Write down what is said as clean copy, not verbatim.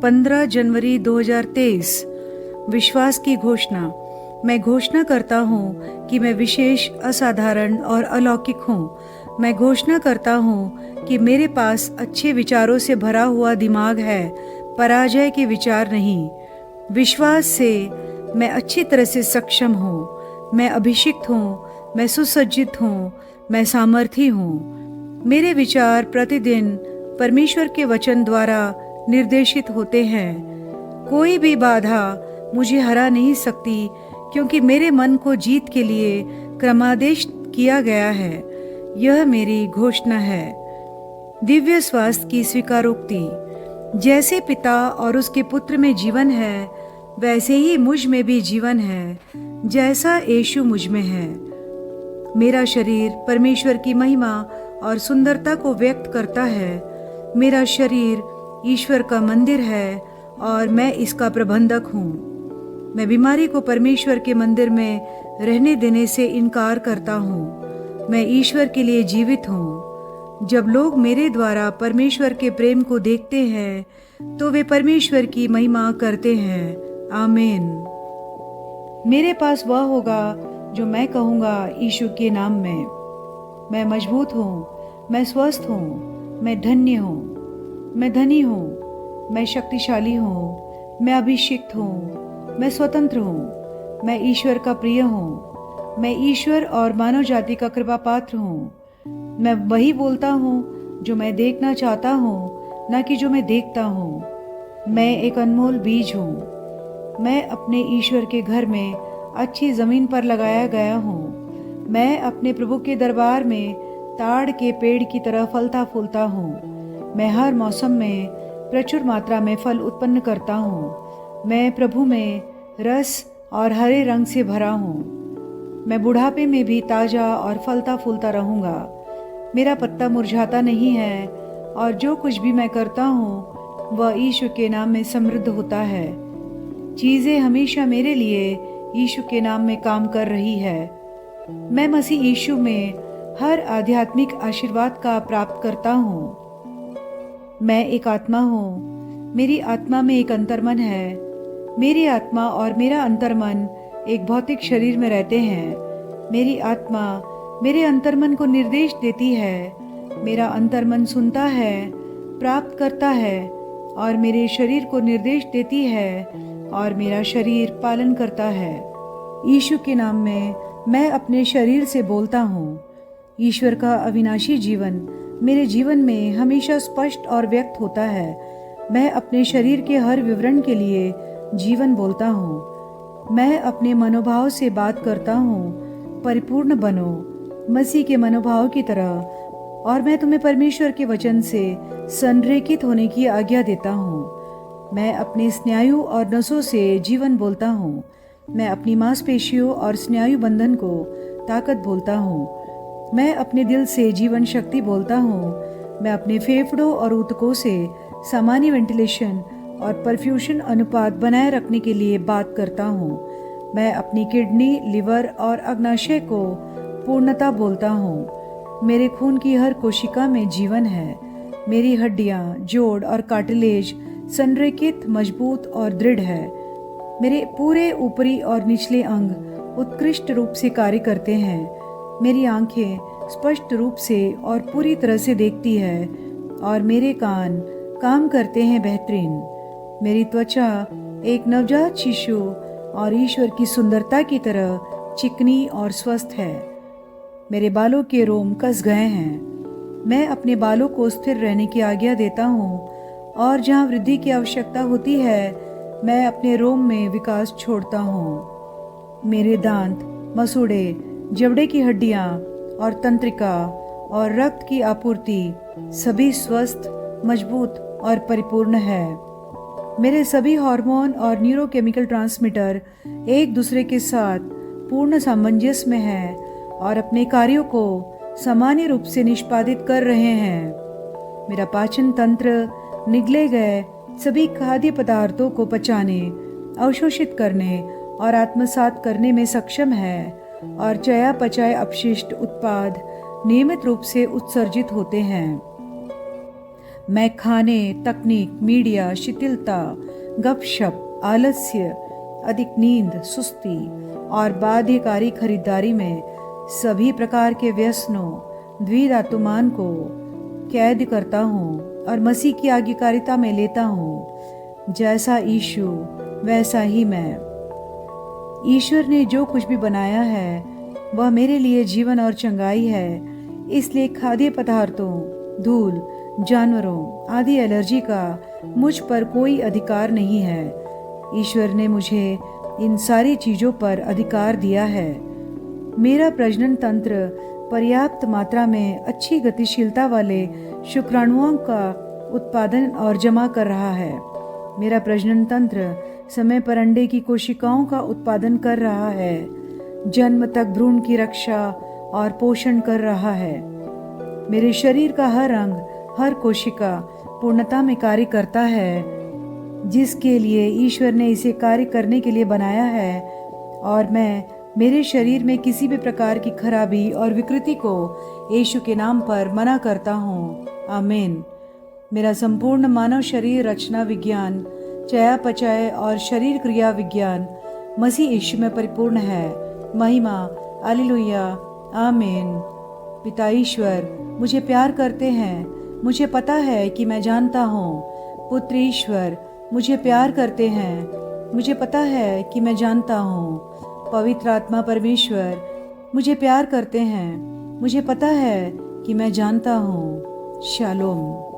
15 जनवरी 2023। विश्वास की घोषणा। मैं घोषणा करता हूँ कि मैं विशेष, असाधारण और अलौकिक हूँ। मैं घोषणा करता हूँ कि मेरे पास अच्छे विचारों से भरा हुआ दिमाग है, पराजय के विचार नहीं। विश्वास से मैं अच्छी तरह से सक्षम हूँ। मैं अभिषिक्त हूँ, मैं सुसज्जित हूँ, मैं सामर्थी हूँ। मेरे विचार प्रतिदिन परमेश्वर के वचन द्वारा निर्देशित होते हैं। कोई भी बाधा मुझे हरा नहीं सकती, क्योंकि मेरे मन को जीत के लिए क्रमादेश किया गया है। यह मेरी घोषणा है। दिव्य स्वास्थ्य की स्वीकारोक्ति। जैसे पिता और उसके पुत्र में जीवन है, वैसे ही मुझ में भी जीवन है, जैसा यीशु मुझ में है। मेरा शरीर परमेश्वर की महिमा और सुंदरता को व्यक्त करता है। मेरा शरीर ईश्वर का मंदिर है और मैं इसका प्रबंधक हूँ। मैं बीमारी को परमेश्वर के मंदिर में रहने देने से इनकार करता हूँ। मैं ईश्वर के लिए जीवित हूँ। जब लोग मेरे द्वारा परमेश्वर के प्रेम को देखते हैं तो वे परमेश्वर की महिमा करते हैं। आमीन। मेरे पास वह होगा जो मैं कहूँगा यीशु के नाम में। मैं मजबूत हूँ, मैं स्वस्थ हूँ, मैं धन्य हूँ, मैं धनी हूँ, मैं शक्तिशाली हूँ, मैं अभिषिक्त हूँ, मैं स्वतंत्र हूँ, मैं ईश्वर का प्रिय हूँ, मैं ईश्वर और मानव जाति का कृपा पात्र हूँ। मैं वही बोलता हूँ जो मैं देखना चाहता हूँ, न कि जो मैं देखता हूँ। मैं एक अनमोल बीज हूँ। मैं अपने ईश्वर के घर में अच्छी जमीन पर लगाया गया हूँ। मैं अपने प्रभु के दरबार में ताड़ के पेड़ की तरह फलता फूलता हूँ। मैं हर मौसम में प्रचुर मात्रा में फल उत्पन्न करता हूँ। मैं प्रभु में रस और हरे रंग से भरा हूँ। मैं बुढ़ापे में भी ताज़ा और फलता फूलता रहूँगा। मेरा पत्ता मुरझाता नहीं है और जो कुछ भी मैं करता हूँ वह यीशु के नाम में समृद्ध होता है। चीज़ें हमेशा मेरे लिए यीशु के नाम में काम कर रही है। मैं मसीह यीशु में हर आध्यात्मिक आशीर्वाद का प्राप्त करता हूँ। मैं एक आत्मा हूँ। मेरी आत्मा में एक अंतर्मन है। मेरी आत्मा और मेरा अंतर्मन एक भौतिक शरीर में रहते हैं। मेरी आत्मा मेरे अंतर्मन को निर्देश देती है। मेरा अंतर्मन सुनता है, प्राप्त करता है और मेरे शरीर को निर्देश देती है और मेरा शरीर पालन करता है। यीशु के नाम में मैं अपने शरीर से बोलता हूँ। ईश्वर का अविनाशी जीवन मेरे जीवन में हमेशा स्पष्ट और व्यक्त होता है। मैं अपने शरीर के हर विवरण के लिए जीवन बोलता हूँ। मैं अपने मनोभाव से बात करता हूँ। परिपूर्ण बनो मसीह के मनोभाव की तरह। और मैं तुम्हें परमेश्वर के वचन से संरेखित होने की आज्ञा देता हूँ। मैं अपने स्नायु और नसों से जीवन बोलता हूँ। मैं अपनी मांसपेशियों और स्नायु बंधन को ताकत बोलता हूँ। मैं अपने दिल से जीवन शक्ति बोलता हूँ। मैं अपने फेफड़ों और ऊतकों से सामान्य वेंटिलेशन और परफ्यूशन अनुपात बनाए रखने के लिए बात करता हूँ। मैं अपनी किडनी, लिवर और अग्नाशय को पूर्णता बोलता हूँ। मेरे खून की हर कोशिका में जीवन है। मेरी हड्डियाँ, जोड़ और कार्टिलेज संरेखित, मजबूत और दृढ़ है। मेरे पूरे ऊपरी और निचले अंग उत्कृष्ट रूप से कार्य करते हैं। मेरी आंखें स्पष्ट रूप से और पूरी तरह से देखती है और मेरे कान काम करते हैं बेहतरीन। मेरी त्वचा एक नवजात शिशु और ईश्वर की सुंदरता की तरह चिकनी और स्वस्थ है। मेरे बालों के रोम कस गए हैं। मैं अपने बालों को स्थिर रहने की आज्ञा देता हूँ और जहाँ वृद्धि की आवश्यकता होती है मैं अपने रोम में विकास छोड़ता हूँ। मेरे दांत, मसूड़े, जबड़े की हड्डियाँ और तंत्रिका और रक्त की आपूर्ति सभी स्वस्थ, मजबूत और परिपूर्ण है। मेरे सभी हार्मोन और न्यूरोकेमिकल ट्रांसमीटर एक दूसरे के साथ पूर्ण सामंजस्य में हैं और अपने कार्यों को सामान्य रूप से निष्पादित कर रहे हैं। मेरा पाचन तंत्र निगले गए सभी खाद्य पदार्थों को पचाने, अवशोषित करने और आत्मसात करने में सक्षम है और चयापचय अपशिष्ट उत्पाद नियमित रूप से उत्सर्जित होते हैं। मैं खाने, तकनीक, मीडिया, शिथिलता, गपशप, आलस्य, अधिक नींद, सुस्ती और बाध्यकारी खरीदारी में सभी प्रकार के व्यसनों, द्विधातुमान को कैद करता हूँ और मसीह की आज्ञाकारिता में लेता हूँ। जैसा यीशु वैसा ही मैं। ईश्वर ने जो कुछ भी बनाया है वह मेरे लिए जीवन और चंगाई है। इसलिए खाद्य पदार्थों, धूल, जानवरों आदि एलर्जी का मुझ पर कोई अधिकार नहीं है। ईश्वर ने मुझे इन सारी चीज़ों पर अधिकार दिया है। मेरा प्रजनन तंत्र पर्याप्त मात्रा में अच्छी गतिशीलता वाले शुक्राणुओं का उत्पादन और जमा कर रहा है। मेरा प्रजनन तंत्र समय पर अंडे की कोशिकाओं का उत्पादन कर रहा है, जन्म तक भ्रूण की रक्षा और पोषण कर रहा है। मेरे शरीर का हर अंग, हर कोशिका पूर्णता में कार्य करता है, जिसके लिए ईश्वर ने इसे कार्य करने के लिए बनाया है। और मैं मेरे शरीर में किसी भी प्रकार की खराबी और विकृति को यीशु के नाम पर मना करता हूँ। आमीन। मेरा संपूर्ण मानव शरीर रचना विज्ञान, चयापचय और शरीर क्रिया विज्ञान मसीह यीशु में परिपूर्ण है। महिमा, हालेलुया, आमीन। पिता ईश्वर मुझे प्यार करते हैं। मुझे पता है कि मैं जानता हूँ। पुत्र ईश्वर मुझे प्यार करते हैं। मुझे पता है कि मैं जानता हूँ। पवित्र आत्मा परमेश्वर मुझे प्यार करते हैं। मुझे पता है कि मैं जानता हूँ। शालोम।